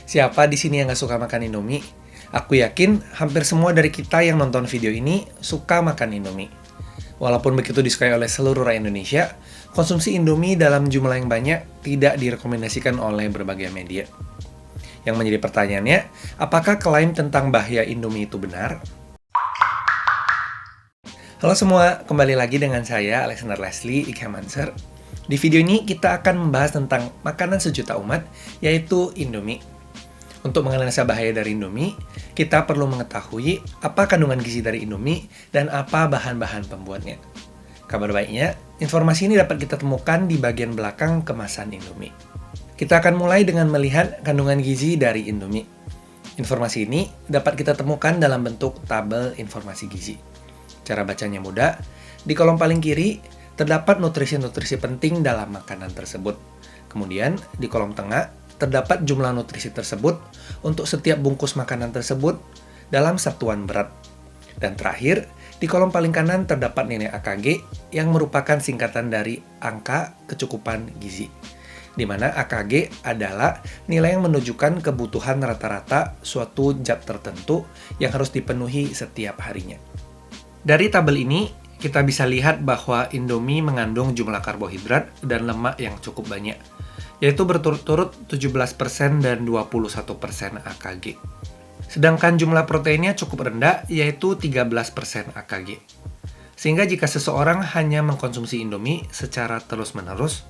Siapa di sini yang nggak suka makan Indomie? Aku yakin hampir semua dari kita yang nonton video ini suka makan Indomie. Walaupun begitu disukai oleh seluruh rakyat Indonesia, konsumsi Indomie dalam jumlah yang banyak tidak direkomendasikan oleh berbagai media. Yang menjadi pertanyaannya, apakah klaim tentang bahaya Indomie itu benar? Halo semua, kembali lagi dengan saya Alexander Leslie Ikhamanser. Di video ini kita akan membahas tentang makanan sejuta umat, yaitu Indomie. Untuk menganalisa bahaya dari Indomie, kita perlu mengetahui apa kandungan gizi dari Indomie dan apa bahan-bahan pembuatnya. Kabar baiknya, informasi ini dapat kita temukan di bagian belakang kemasan Indomie. Kita akan mulai dengan melihat kandungan gizi dari Indomie. Informasi ini dapat kita temukan dalam bentuk tabel informasi gizi. Cara bacanya mudah, di kolom paling kiri terdapat nutrisi-nutrisi penting dalam makanan tersebut. Kemudian, di kolom tengah terdapat jumlah nutrisi tersebut untuk setiap bungkus makanan tersebut dalam satuan berat. Dan terakhir, di kolom paling kanan terdapat nilai AKG yang merupakan singkatan dari angka kecukupan gizi, di mana AKG adalah nilai yang menunjukkan kebutuhan rata-rata suatu zat tertentu yang harus dipenuhi setiap harinya. Dari tabel ini, kita bisa lihat bahwa Indomie mengandung jumlah karbohidrat dan lemak yang cukup banyak, yaitu berturut-turut 17% dan 21% AKG. Sedangkan jumlah proteinnya cukup rendah, yaitu 13% AKG. Sehingga jika seseorang hanya mengkonsumsi Indomie secara terus-menerus,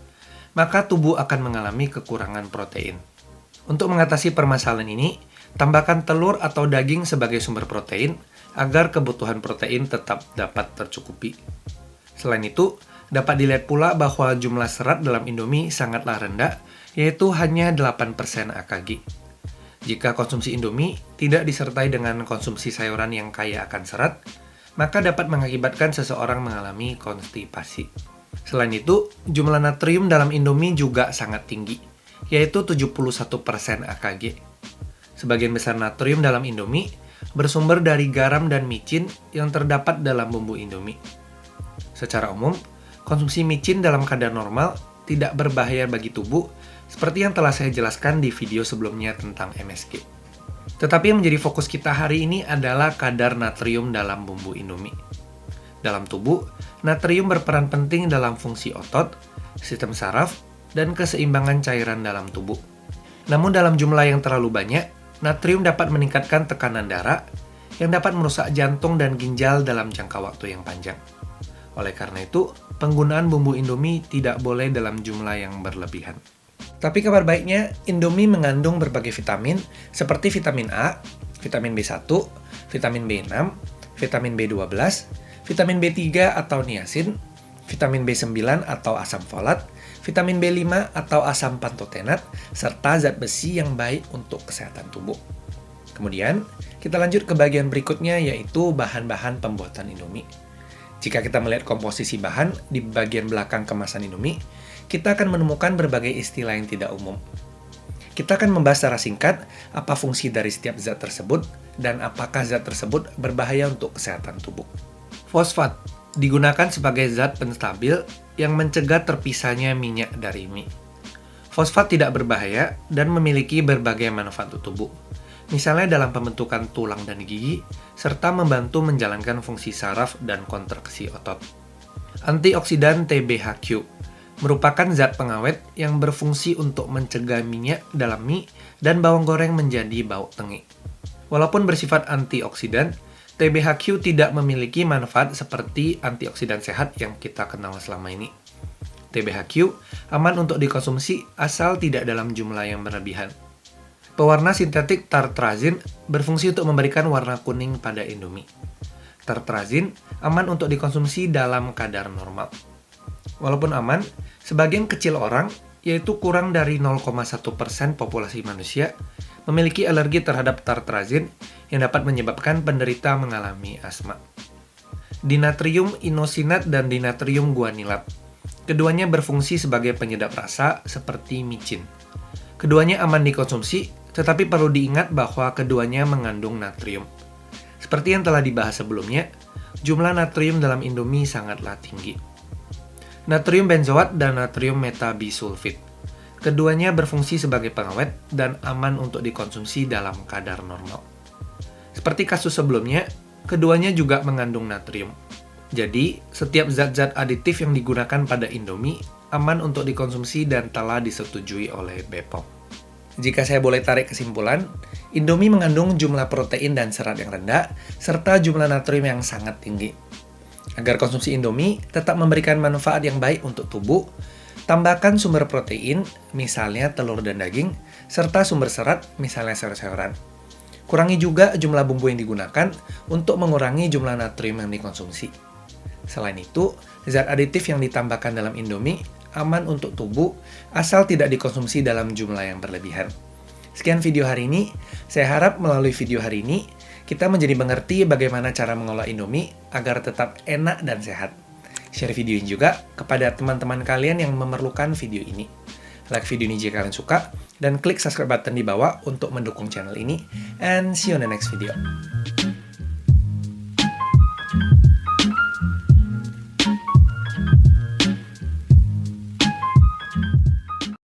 maka tubuh akan mengalami kekurangan protein. Untuk mengatasi permasalahan ini, tambahkan telur atau daging sebagai sumber protein, agar kebutuhan protein tetap dapat tercukupi. Selain itu, dapat dilihat pula bahwa jumlah serat dalam Indomie sangatlah rendah, yaitu hanya 8% AKG. Jika konsumsi Indomie tidak disertai dengan konsumsi sayuran yang kaya akan serat, maka dapat mengakibatkan seseorang mengalami konstipasi. Selain itu, jumlah natrium dalam Indomie juga sangat tinggi, yaitu 71% AKG. Sebagian besar natrium dalam Indomie bersumber dari garam dan micin yang terdapat dalam bumbu Indomie. Secara umum, konsumsi micin dalam kadar normal tidak berbahaya bagi tubuh, seperti yang telah saya jelaskan di video sebelumnya tentang MSG. Tetapi yang menjadi fokus kita hari ini adalah kadar natrium dalam bumbu Indomie. Dalam tubuh, natrium berperan penting dalam fungsi otot, sistem saraf, dan keseimbangan cairan dalam tubuh. Namun dalam jumlah yang terlalu banyak, natrium dapat meningkatkan tekanan darah yang dapat merusak jantung dan ginjal dalam jangka waktu yang panjang. Oleh karena itu, penggunaan bumbu Indomie tidak boleh dalam jumlah yang berlebihan. Tapi kabar baiknya, Indomie mengandung berbagai vitamin seperti vitamin A, vitamin B1, vitamin B6, vitamin B12, vitamin B3 atau niacin, vitamin B9 atau asam folat, vitamin B5 atau asam pantotenat, serta zat besi yang baik untuk kesehatan tubuh. Kemudian, kita lanjut ke bagian berikutnya, yaitu bahan-bahan pembuatan Indomie. Jika kita melihat komposisi bahan di bagian belakang kemasan Indomie, kita akan menemukan berbagai istilah yang tidak umum. Kita akan membahas secara singkat apa fungsi dari setiap zat tersebut dan apakah zat tersebut berbahaya untuk kesehatan tubuh. Fosfat digunakan sebagai zat penstabil yang mencegah terpisahnya minyak dari mie. Fosfat tidak berbahaya dan memiliki berbagai manfaat untuk tubuh, misalnya dalam pembentukan tulang dan gigi, serta membantu menjalankan fungsi saraf dan kontraksi otot. Antioksidan TBHQ merupakan zat pengawet yang berfungsi untuk mencegah minyak dalam mie dan bawang goreng menjadi bau tengik. Walaupun bersifat antioksidan, TBHQ tidak memiliki manfaat seperti antioksidan sehat yang kita kenal selama ini. TBHQ aman untuk dikonsumsi asal tidak dalam jumlah yang berlebihan. Pewarna sintetik tartrazin berfungsi untuk memberikan warna kuning pada Indomie. Tartrazin aman untuk dikonsumsi dalam kadar normal. Walaupun aman, sebagian kecil orang, yaitu kurang dari 0,1% populasi manusia, memiliki alergi terhadap tartrazin yang dapat menyebabkan penderita mengalami asma. Dinatrium inosinat dan dinatrium guanilat. Keduanya berfungsi sebagai penyedap rasa seperti micin. Keduanya aman dikonsumsi, tetapi perlu diingat bahwa keduanya mengandung natrium. Seperti yang telah dibahas sebelumnya, jumlah natrium dalam Indomie sangatlah tinggi. Natrium benzoat dan natrium metabisulfit. Keduanya berfungsi sebagai pengawet dan aman untuk dikonsumsi dalam kadar normal. Seperti kasus sebelumnya, keduanya juga mengandung natrium. Jadi, setiap zat-zat aditif yang digunakan pada Indomie aman untuk dikonsumsi dan telah disetujui oleh BPOM. Jika saya boleh tarik kesimpulan, Indomie mengandung jumlah protein dan serat yang rendah, serta jumlah natrium yang sangat tinggi. Agar konsumsi Indomie tetap memberikan manfaat yang baik untuk tubuh, tambahkan sumber protein, misalnya telur dan daging, serta sumber serat, misalnya sayur-sayuran. Kurangi juga jumlah bumbu yang digunakan untuk mengurangi jumlah natrium yang dikonsumsi. Selain itu, zat aditif yang ditambahkan dalam Indomie aman untuk tubuh asal tidak dikonsumsi dalam jumlah yang berlebihan. Sekian video hari ini. Saya harap melalui video hari ini, kita menjadi mengerti bagaimana cara mengolah Indomie agar tetap enak dan sehat. Share video ini juga kepada teman-teman kalian yang memerlukan video ini. Like video ini jika kalian suka, dan klik subscribe button di bawah untuk mendukung channel ini. And see you on the next video.